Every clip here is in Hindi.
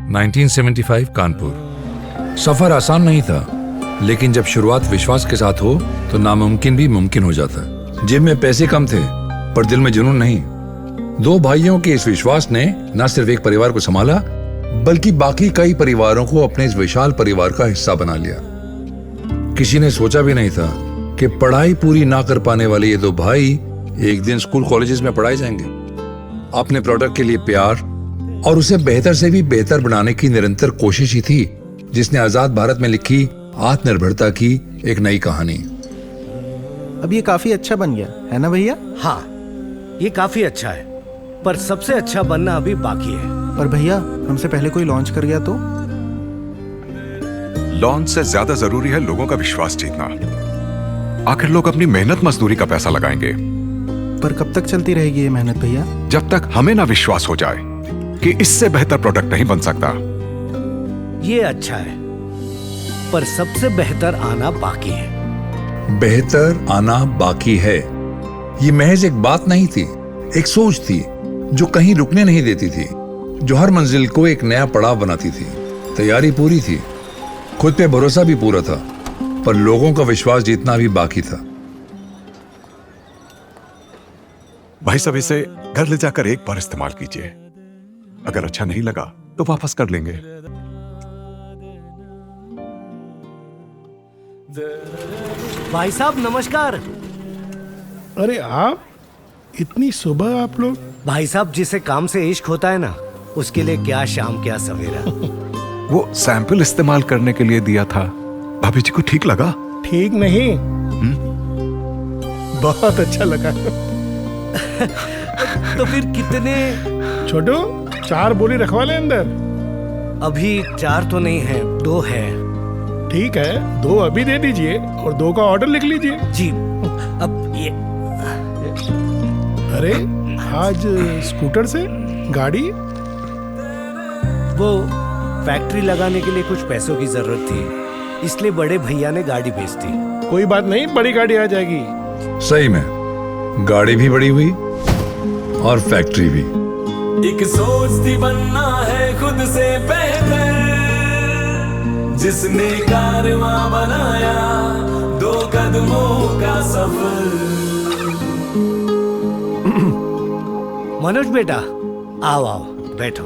1975 कानपुर। सफर आसान नहीं था, लेकिन जब शुरुआत विश्वास के साथ हो तो नामुमकिन भी मुमकिन हो जाता है। जेब में पैसे कम थे पर दिल में जुनून नहीं। दो भाइयों के इस विश्वास ने न सिर्फ एक परिवार को संभाला बल्कि बाकी कई परिवारों को अपने इस विशाल परिवार का हिस्सा बना लिया। किसी ने सोचा भी नहीं था कि पढ़ाई पूरी ना कर पाने वाले ये दो भाई एक दिन स्कूल कॉलेजेस में पढ़ाए जाएंगे। अपने प्रोडक्ट के लिए प्यार और उसे बेहतर से भी बेहतर बनाने की निरंतर कोशिश ही थी जिसने आजाद भारत में लिखी आत्मनिर्भरता की एक नई कहानी। अब ये काफी अच्छा बन गया है ना भैया? हाँ, ये काफी अच्छा है, पर सबसे अच्छा बनना अभी बाकी है। पर भैया, हमसे पहले कोई लॉन्च कर गया तो? लॉन्च से ज्यादा जरूरी है लोगों का विश्वास जीतना। आखिर लोग अपनी मेहनत मजदूरी का पैसा लगाएंगे। पर कब तक चलती रहेगी ये मेहनत भैया? जब तक हमें ना विश्वास हो जाए कि इससे बेहतर प्रोडक्ट नहीं बन सकता। ये अच्छा है, पर सबसे बेहतर आना बाकी है। बेहतर आना बाकी है, ये महज एक बात नहीं थी, एक सोच थी जो कहीं रुकने नहीं देती थी, जो हर मंजिल को एक नया पड़ाव बनाती थी। तैयारी पूरी थी, खुद पे भरोसा भी पूरा था, पर लोगों का विश्वास जीतना भी बाकी था। भाई साहब, इसे घर ले जाकर एक बार इस्तेमाल कीजिए। अगर अच्छा नहीं लगा तो वापस कर लेंगे। भाई साहब नमस्कार। अरे आप इतनी सुबह आप लोग? भाई साहब, जिसे काम से इश्क होता है ना, उसके लिए क्या शाम क्या सवेरा। वो सैंपल इस्तेमाल करने के लिए दिया था, भाभी जी को ठीक लगा? ठीक नहीं, बहुत अच्छा लगा। तो फिर कितने? छोटू, 4 बोरी रखवा ले अंदर। अभी 4 तो नहीं है, 2 है। ठीक है, 2 अभी दे दीजिए और 2 का ऑर्डर लिख लीजिए। जी, अब ये। अरे आज स्कूटर से गाड़ी? वो फैक्ट्री लगाने के लिए कुछ पैसों की जरूरत थी, इसलिए बड़े भैया ने गाड़ी भेज दी। कोई बात नहीं, बड़ी गाड़ी आ जाएगी। सही में गाड़ी भी बड़ी हुई और फैक्ट्री भी। एक सोच थी बनना है खुद से बेहतर, जिसने कारवां बनाया 2 कदमों का सफर। मनोज बेटा, आओ आओ बैठो।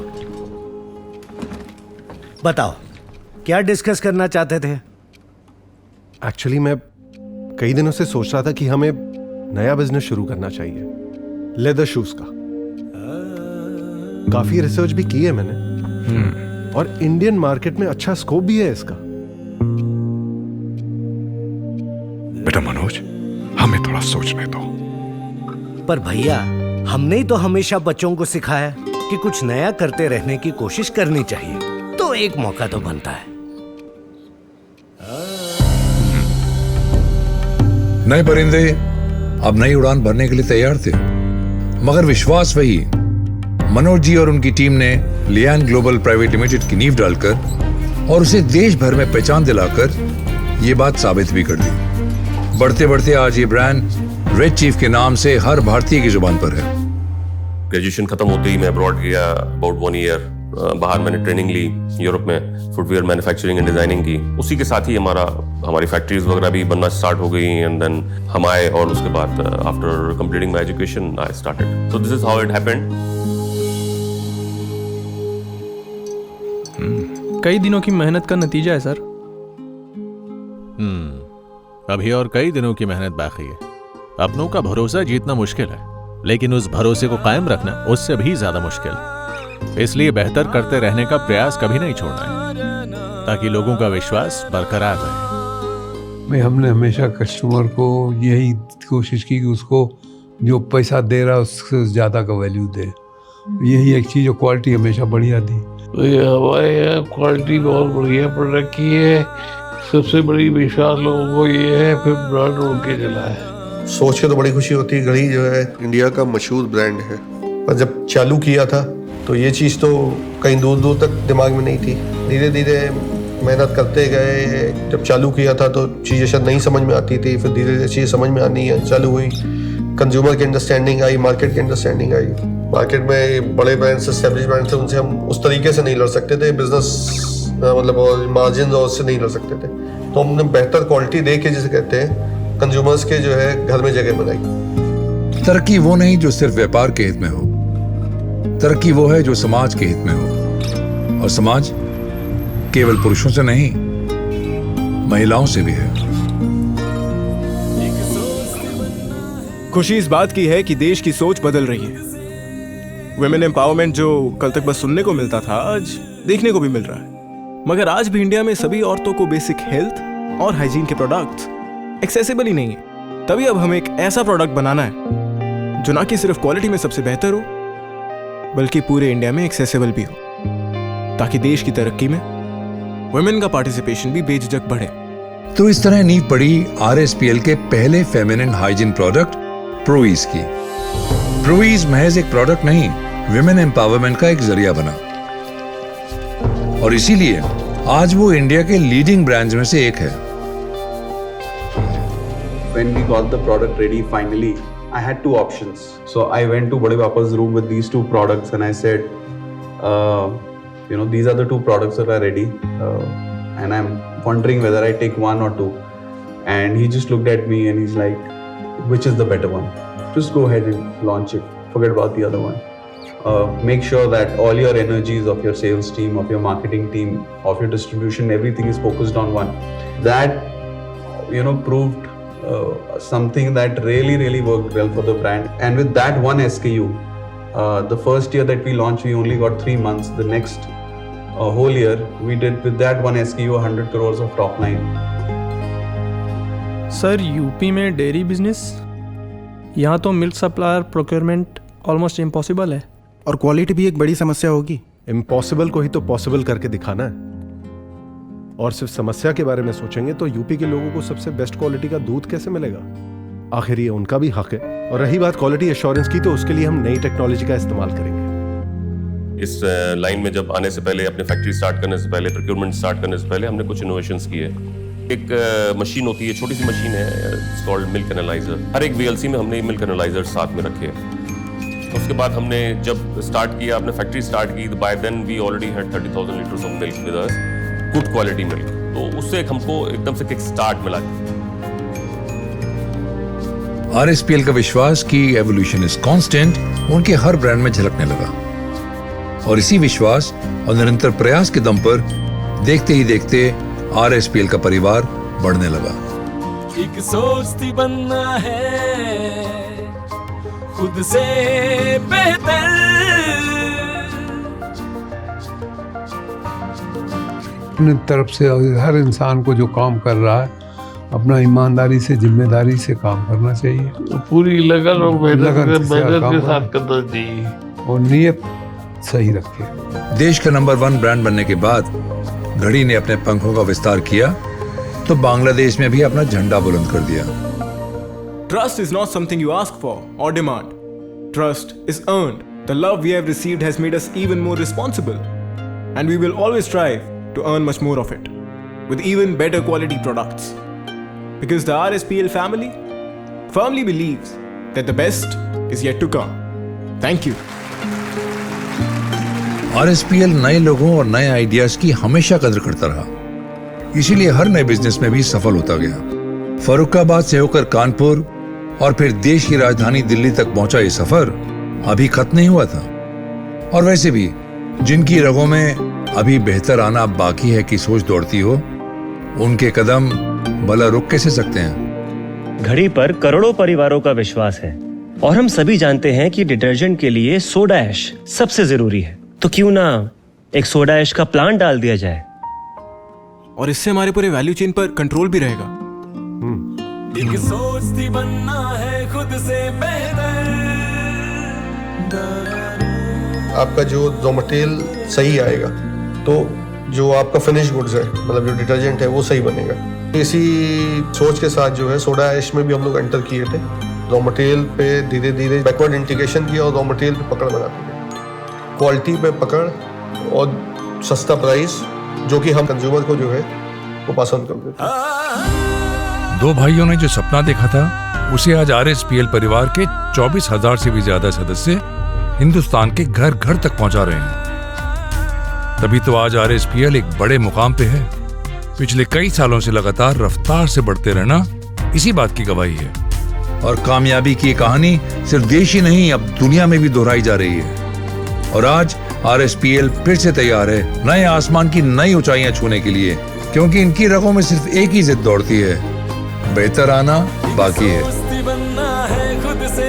बताओ, क्या डिस्कस करना चाहते थे? एक्चुअली मैं कई दिनों से सोच रहा था कि हमें नया बिजनेस शुरू करना चाहिए, लेदर शूज का। काफी रिसर्च भी की है मैंने और इंडियन मार्केट में अच्छा स्कोप भी है इसका। बेटा मनोज, हमें थोड़ा सोचने दो। पर भैया, हमने ही तो हमेशा बच्चों को सिखाया कि कुछ नया करते रहने की कोशिश करनी चाहिए, तो एक मौका तो बनता है। नए परिंदे अब नई उड़ान भरने के लिए तैयार थे, मगर विश्वास वही। मनोज जी और उनकी टीम ने लियान ग्लोबल प्राइवेट लिमिटेड की नींव डालकर और उसे देश भर में पहचान दिलाकर ये बात साबित भी कर दी। बढ़ते बढ़ते आज ये ब्रांड रेड चीफ के नाम से हर भारतीय की जुबान पर है। ग्रेजुएशन खत्म होते ही मैं अब्रॉड गया अबाउट 1 ईयर। बाहर मैंने ट्रेनिंग ली यूरोप में, फुटवेयर मैन्युफैक्चरिंग एंड डिजाइनिंग की। उसी के साथ ही हमारी फैक्ट्रीज वगैरह भी बनना स्टार्ट हो गई एंड देन हम आए और उसके बाद after completing my education I started. So this is how it happened. कई दिनों की मेहनत का नतीजा है सर। अभी और कई दिनों की मेहनत बाकी है। अपनों का भरोसा जीतना मुश्किल है, लेकिन उस भरोसे को कायम रखना उससे भी ज्यादा मुश्किल। इसलिए बेहतर करते रहने का प्रयास कभी नहीं छोड़ना है, ताकि लोगों का विश्वास बरकरार रहे। भाई, हमने हमेशा कस्टमर को यही कोशिश की कि उसको जो पैसा दे रहा है उससे ज़्यादा का वैल्यू दे। यही एक चीज़, क्वालिटी हमेशा बढ़िया दी। तो ये हमारे क्वालिटी बहुत बढ़िया प्रोडक्ट की है। सबसे बड़ी विश्वास लोगों को ये है, फिर ब्रांड उनके चला है। सोच के तो बड़ी खुशी होती है। घड़ी जो है इंडिया का मशहूर ब्रांड है, पर जब चालू किया था तो ये चीज़ तो कहीं दूर दूर तक दिमाग में नहीं थी। धीरे धीरे मेहनत करते गए। जब चालू किया था तो चीज़ें शायद नहीं समझ में आती थी, फिर धीरे धीरे चीज़ें समझ में आनी है चालू हुई। कंज्यूमर की अंडरस्टैंडिंग आई, मार्केट की अंडरस्टैंडिंग आई। मार्केट में बड़े ब्रांड्स, एस्टेब्लिश ब्रांड थे, उनसे हम उस तरीके से नहीं लड़ सकते थे, बिजनेस मतलब और मार्जिन और उससे नहीं लड़ सकते थे। तो हमने बेहतर क्वालिटी दे के, जिसे कहते हैं, कंज्यूमर्स के जो है घर में जगह बनाई। तरक्की वो नहीं जो सिर्फ व्यापार के हित में हो, तरक्की वो है जो समाज के हित में हो, और समाज केवल पुरुषों से नहीं, महिलाओं से भी है। खुशी इस बात की है कि देश की सोच बदल रही है। वुमेन एम्पावरमेंट जो कल तक बस सुनने को मिलता था, आज देखने को भी मिल रहा है। मगर आज भी इंडिया में सभी औरतों को बेसिक हेल्थ और हाइजीन के प्रोडक्ट्स एक्सेसिबल ही नहीं है। तभी अब हमें एक ऐसा प्रोडक्ट बनाना है जो ना कि सिर्फ क्वालिटी में सबसे बेहतर हो, बल्कि पूरे इंडिया में एक्सेसिबल भी हो, ताकि देश की तरक्की में वुमेन का पार्टिसिपेशन भी बेझिझक बढ़े। तो इस तरह नींव पड़ी RSPL के पहले फेमिनिन हाइजीन प्रोडक्ट प्रोईज की। प्रोईज महज एक प्रोडक्ट नहीं, विमेन एम्पावरमेंट का एक जरिया बना, और इसीलिए आज वो इंडिया के लीडिंग ब्रांड्स में से एक है। When we got the product ready finally, I had two options. So I went to Bade Papa's room with these two products and I said, these are the two products that are ready, and I'm wondering whether I take one or two. And he just looked at me and he's like, which is the better one? Just go ahead and launch it. Forget about the other one. Make sure that all your energies of your sales team, of your marketing team, of your distribution, everything is focused on one. That, proved something that really worked well for the brand. And with that one SKU, the first year that we launched, we only got 3 months. The next whole year, we did with that one SKU 100 crores of top line. Sir, UP में डेयरी बिजनेस, यहाँ तो milk supplier procurement almost impossible है, और क्वालिटी भी एक बड़ी समस्या होगी। इम्पॉसिबल को ही तो पॉसिबल करके दिखाना है। और सिर्फ समस्या के बारे में सोचेंगे तो यूपी के लोगों को सबसे बेस्ट क्वालिटी का दूध कैसे मिलेगा? आखिर ये उनका भी हक है। और रही बात क्वालिटी एश्योरेंस की, तो उसके लिए हम नई टेक्नोलॉजी का इस्तेमाल करेंगे। इस लाइन में जब आने से पहले, अपने फैक्ट्री स्टार्ट करने से पहले, प्रोक्योरमेंट स्टार्ट करने से पहले, हमने कुछ इनोवेशंस किए। एक मशीन होती है, छोटी सी मशीन है, इट्स कॉल्ड मिल्क एनालाइजर। हर एक VLC में हमने मिल्क एनालाइजर साथ में रखे हैं। उसके बाद हमने जब स्टार्ट किया, अपने फैक्ट्री स्टार्ट की, by then we already had 30,000 litres of milk with us, good quality milk. तो उससे एक हमको एकदम से किक स्टार्ट मिला। RSPL का विश्वास कि एवोल्यूशन इज कांस्टेंट उनके हर ब्रांड में झलकने लगा, और इसी विश्वास और निरंतर प्रयास के दम पर देखते ही देखते RSPL का परिवार बढ़ने लगा। एक सोच थी बनना है खुद से बेहतर, अपनी तरफ से हर इंसान को जो काम कर रहा है, अपना ईमानदारी से, जिम्मेदारी से काम करना चाहिए। पूरी लगन और मेहनत के काम साथ करना चाहिए, और नीयत सही रखे। देश का नंबर 1 ब्रांड बनने के बाद घड़ी ने अपने पंखों का विस्तार किया तो बांग्लादेश में भी अपना झंडा बुलंद कर दिया। Trust is not something you ask for or demand. Trust is earned. The love we have received has made us even more responsible, and we will always strive to earn much more of it with even better quality products. Because the RSPL family firmly believes that the best is yet to come. Thank you. RSPL नए लोगों और नए आइडियाज की हमेशा कदर करता रहा, इसीलिए हर नए बिजनेस में भी सफल होता गया। फर्रुखाबाद से होकर कानपुर और फिर देश की राजधानी दिल्ली तक पहुंचा ये सफर अभी खत्म नहीं हुआ था। और वैसे भी जिनकी रगों में अभी बेहतर आना बाकी है की सोच दौड़ती हो, उनके कदम भला रुक कैसे सकते हैं? घड़ी पर करोड़ों परिवारों का विश्वास है, और हम सभी जानते हैं कि डिटर्जेंट के लिए सोडा ऐश सबसे जरूरी है। तो क्यों ना एक सोडा ऐश का प्लांट डाल दिया जाए, और इससे हमारे पूरे वैल्यू चेन पर कंट्रोल भी रहेगा। एक सोच थी बनना है खुद से बेहतर। आपका जो रॉ मटेरियल सही आएगा, तो जो आपका फिनिश गुड्स है, मतलब जो डिटर्जेंट है, वो सही बनेगा। इसी सोच के साथ जो है सोडा ऐश में भी हम लोग एंटर किए थे। रॉ मटेरियल पे धीरे धीरे बैकवर्ड इंटीग्रेशन किया और रॉ मटेरियल पे पकड़ बनाते थे। क्वालिटी पे पकड़ और सस्ता प्राइस, जो कि हम कंज्यूमर को जो है वो पसंद करते थे। दो भाइयों ने जो सपना देखा था उसे आज RSPL परिवार के 24,000 से भी ज्यादा सदस्य हिंदुस्तान के घर घर तक पहुंचा रहे हैं। तभी तो आज RSPL एक बड़े मुकाम पे है। पिछले कई सालों से लगातार रफ्तार से बढ़ते रहना इसी बात की गवाही है। और कामयाबी की ये कहानी सिर्फ देश ही नहीं, अब दुनिया में भी दोहराई जा रही है। और आज RSPL फिर से तैयार है नए आसमान की नई ऊंचाइयां छूने के लिए, क्योंकि इनकी रगों में सिर्फ एक ही जिद दौड़ती है, बेहतर आना बाकी है। बनना है खुद से